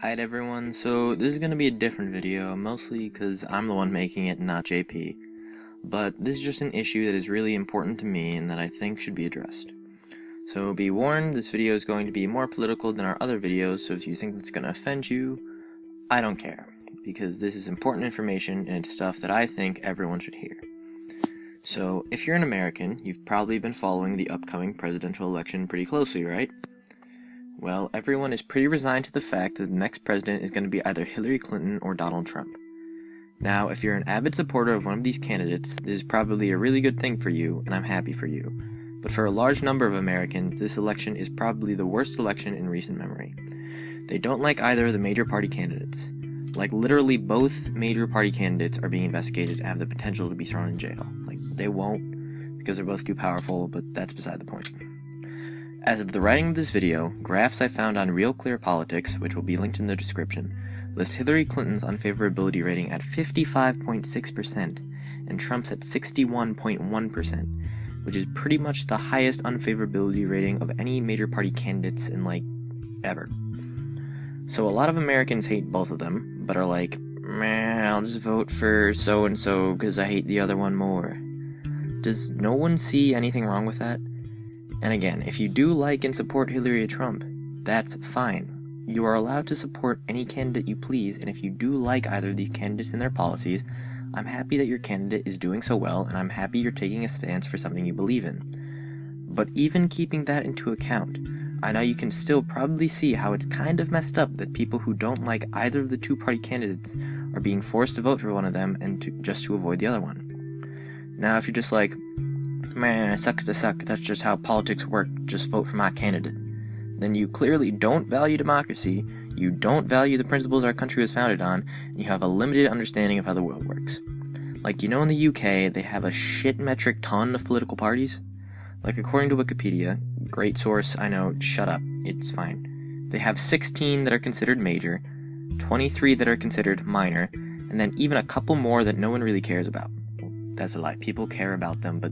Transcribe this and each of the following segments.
Alright everyone, so this is going to be a different video, mostly because I'm the one making it, not JP. But this is just an issue that is really important to me and that I think should be addressed. So be warned, this video is going to be more political than our other videos, so if you think it's going to offend you, I don't care. Because this is important information and it's stuff that I think everyone should hear. So, if you're an American, you've probably been following the upcoming presidential election pretty closely, right? Well, everyone is pretty resigned to the fact that the next president is going to be either Hillary Clinton or Donald Trump. Now, if you're an avid supporter of one of these candidates, this is probably a really good thing for you, and I'm happy for you. But for a large number of Americans, this election is probably the worst election in recent memory. They don't like either of the major party candidates. Like, literally both major party candidates are being investigated and have the potential to be thrown in jail. Like, they won't, because they're both too powerful, but that's beside the point. As of the writing of this video, graphs I found on Real Clear Politics, which will be linked in the description, list Hillary Clinton's unfavorability rating at 55.6% and Trump's at 61.1%, which is pretty much the highest unfavorability rating of any major party candidates in, ever. So a lot of Americans hate both of them, but are like, meh, I'll just vote for so-and-so because I hate the other one more. Does no one see anything wrong with that? And again, if you do like and support Hillary or Trump, that's fine. You are allowed to support any candidate you please, and if you do like either of these candidates and their policies, I'm happy that your candidate is doing so well, and I'm happy you're taking a stance for something you believe in. But even keeping that into account, I know you can still probably see how it's kind of messed up that people who don't like either of the two-party candidates are being forced to vote for one of them and just to avoid the other one. Now, if you're just like, man, it sucks to suck, that's just how politics work, just vote for my candidate, then you clearly don't value democracy, you don't value the principles our country was founded on, and you have a limited understanding of how the world works. Like, in the UK, they have a shit metric ton of political parties. Like, according to Wikipedia, great source, I know, shut up, it's fine. They have 16 that are considered major, 23 that are considered minor, and then even a couple more that no one really cares about. That's a lie, people care about them, but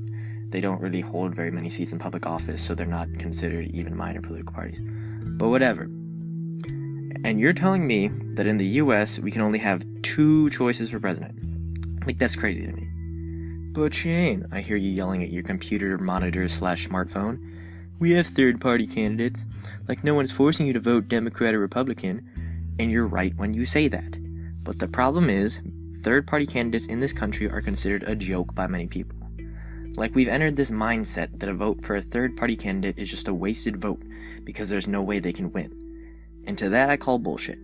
they don't really hold very many seats in public office, so they're not considered even minor political parties. But whatever. And you're telling me that in the US, we can only have 2 choices for president. Like, that's crazy to me. But Shane, I hear you yelling at your computer monitor/smartphone. We have third-party candidates. Like, no one's forcing you to vote Democrat or Republican. And you're right when you say that. But the problem is, third-party candidates in this country are considered a joke by many people. Like, we've entered this mindset that a vote for a third-party candidate is just a wasted vote because there's no way they can win. And to that I call bullshit.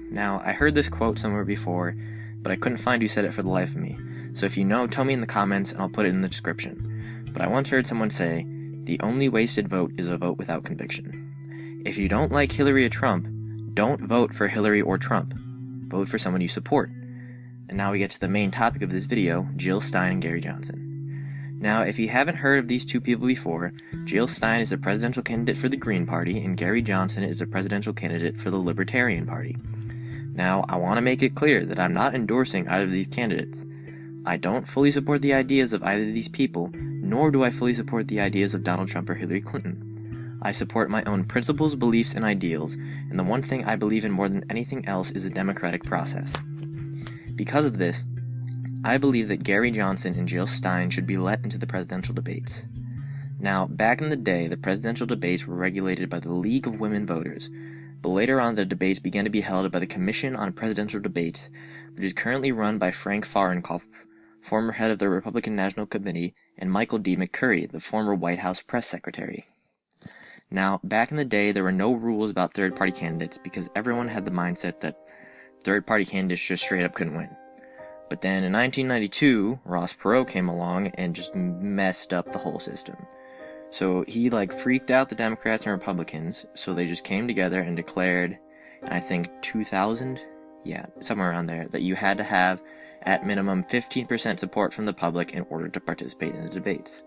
Now, I heard this quote somewhere before, but I couldn't find who said it for the life of me. So if you know, tell me in the comments and I'll put it in the description. But I once heard someone say, the only wasted vote is a vote without conviction. If you don't like Hillary or Trump, don't vote for Hillary or Trump. Vote for someone you support. And now we get to the main topic of this video, Jill Stein and Gary Johnson. Now, if you haven't heard of these two people before, Jill Stein is the presidential candidate for the Green Party, and Gary Johnson is the presidential candidate for the Libertarian Party. Now, I want to make it clear that I'm not endorsing either of these candidates. I don't fully support the ideas of either of these people, nor do I fully support the ideas of Donald Trump or Hillary Clinton. I support my own principles, beliefs, and ideals, and the one thing I believe in more than anything else is a democratic process. Because of this, I believe that Gary Johnson and Jill Stein should be let into the presidential debates. Now, back in the day, the presidential debates were regulated by the League of Women Voters, but later on the debates began to be held by the Commission on Presidential Debates, which is currently run by Frank Fahrenkopf, former head of the Republican National Committee, and Michael D. McCurry, the former White House press secretary. Now, back in the day, there were no rules about third-party candidates because everyone had the mindset that third-party candidates just straight up couldn't win. But then in 1992, Ross Perot came along and just messed up the whole system. So he freaked out the Democrats and Republicans, so they just came together and declared, and I think 2000, yeah, somewhere around there, that you had to have at minimum 15% support from the public in order to participate in the debates.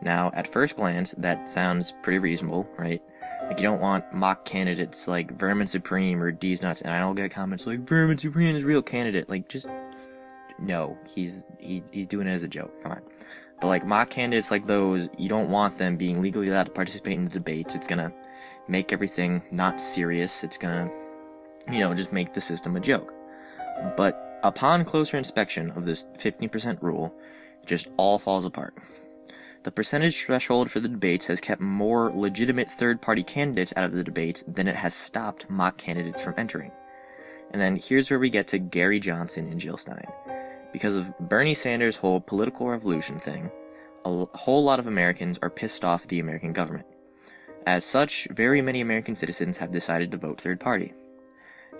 Now, at first glance, that sounds pretty reasonable, right? Like, you don't want mock candidates like Vermin Supreme or D's Nuts, and I don't get comments like, Vermin Supreme is a real candidate. Like, just, no, he's doing it as a joke, come on. But mock candidates like those, you don't want them being legally allowed to participate in the debates. It's gonna make everything not serious. It's gonna just make the system a joke. But upon closer inspection of this 15% rule, it just all falls apart. The percentage threshold for the debates has kept more legitimate third-party candidates out of the debates than it has stopped mock candidates from entering. And then here's where we get to Gary Johnson and Jill Stein. Because of Bernie Sanders' whole political revolution thing, a whole lot of Americans are pissed off at the American government. As such, very many American citizens have decided to vote third party.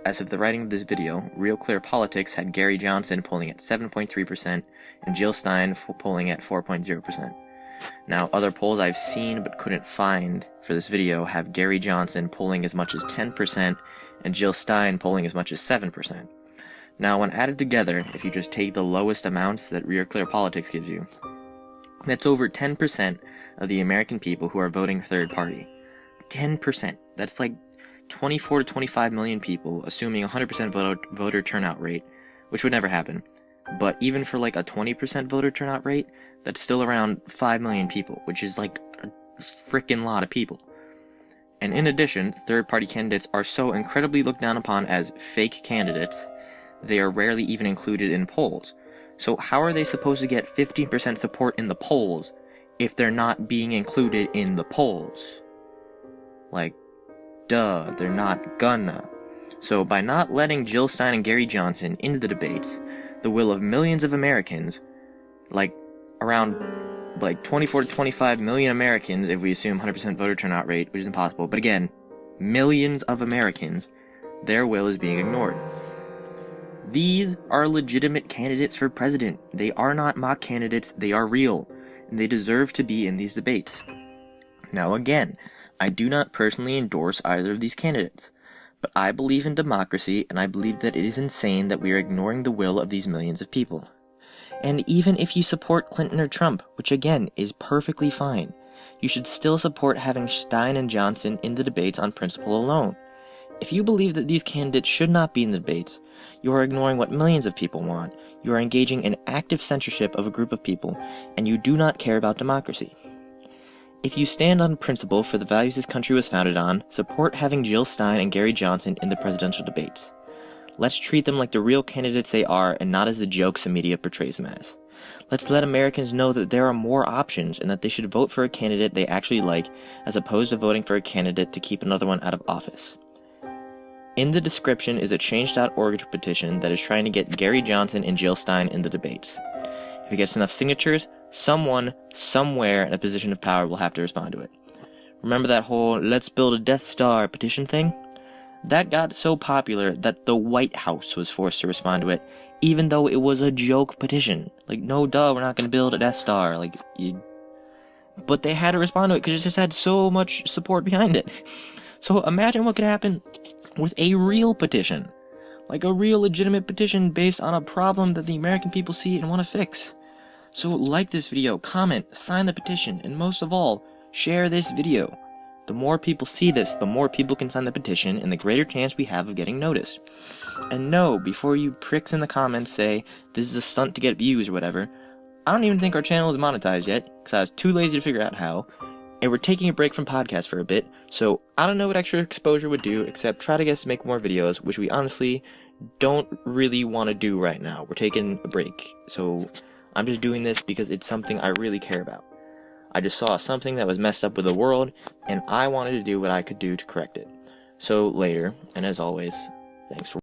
As of the writing of this video, Real Clear Politics had Gary Johnson polling at 7.3% and Jill Stein polling at 4.0%. Now, other polls I've seen but couldn't find for this video have Gary Johnson polling as much as 10% and Jill Stein polling as much as 7%. Now, when added together, if you just take the lowest amounts that Real Clear Politics gives you, that's over 10% of the American people who are voting third party. 10%. That's like 24 to 25 million people, assuming 100% voter turnout rate, which would never happen. But even for like a 20% voter turnout rate, that's still around 5 million people, which is like a freaking lot of people. And in addition, third-party candidates are so incredibly looked down upon as fake candidates, they are rarely even included in polls. So how are they supposed to get 15% support in the polls if they're not being included in the polls? Like, duh, they're not gonna. So by not letting Jill Stein and Gary Johnson into the debates, the will of millions of Americans, around 24 to 25 million Americans, if we assume 100% voter turnout rate, which is impossible, but again, millions of Americans, their will is being ignored. These are legitimate candidates for president. They are not mock candidates, they are real, and they deserve to be in these debates. Now again, I do not personally endorse either of these candidates, but I believe in democracy, and I believe that it is insane that we are ignoring the will of these millions of people. And even if you support Clinton or Trump, which again is perfectly fine, you should still support having Stein and Johnson in the debates on principle alone. If you believe that these candidates should not be in the debates, you are ignoring what millions of people want, you are engaging in active censorship of a group of people, and you do not care about democracy. If you stand on principle for the values this country was founded on, support having Jill Stein and Gary Johnson in the presidential debates. Let's treat them like the real candidates they are and not as the jokes the media portrays them as. Let's let Americans know that there are more options and that they should vote for a candidate they actually like as opposed to voting for a candidate to keep another one out of office. In the description is a change.org petition that is trying to get Gary Johnson and Jill Stein in the debates. If it gets enough signatures, someone, somewhere in a position of power will have to respond to it. Remember that whole "let's build a Death Star" petition thing? That got so popular that the White House was forced to respond to it, even though it was a joke petition. No duh, we're not going to build a Death Star. But they had to respond to it because it just had so much support behind it. So imagine what could happen with a real petition. A real legitimate petition based on a problem that the American people see and want to fix. So like this video, comment, sign the petition, and most of all, share this video. The more people see this, the more people can sign the petition, and the greater chance we have of getting noticed. And no, before you pricks in the comments say, this is a stunt to get views or whatever, I don't even think our channel is monetized yet, because I was too lazy to figure out how, and we're taking a break from podcasts for a bit, so I don't know what extra exposure would do, except try to get us to make more videos, which we honestly don't really want to do right now. We're taking a break, so I'm just doing this because it's something I really care about. I just saw something that was messed up with the world, and I wanted to do what I could do to correct it. So later, and as always, thanks for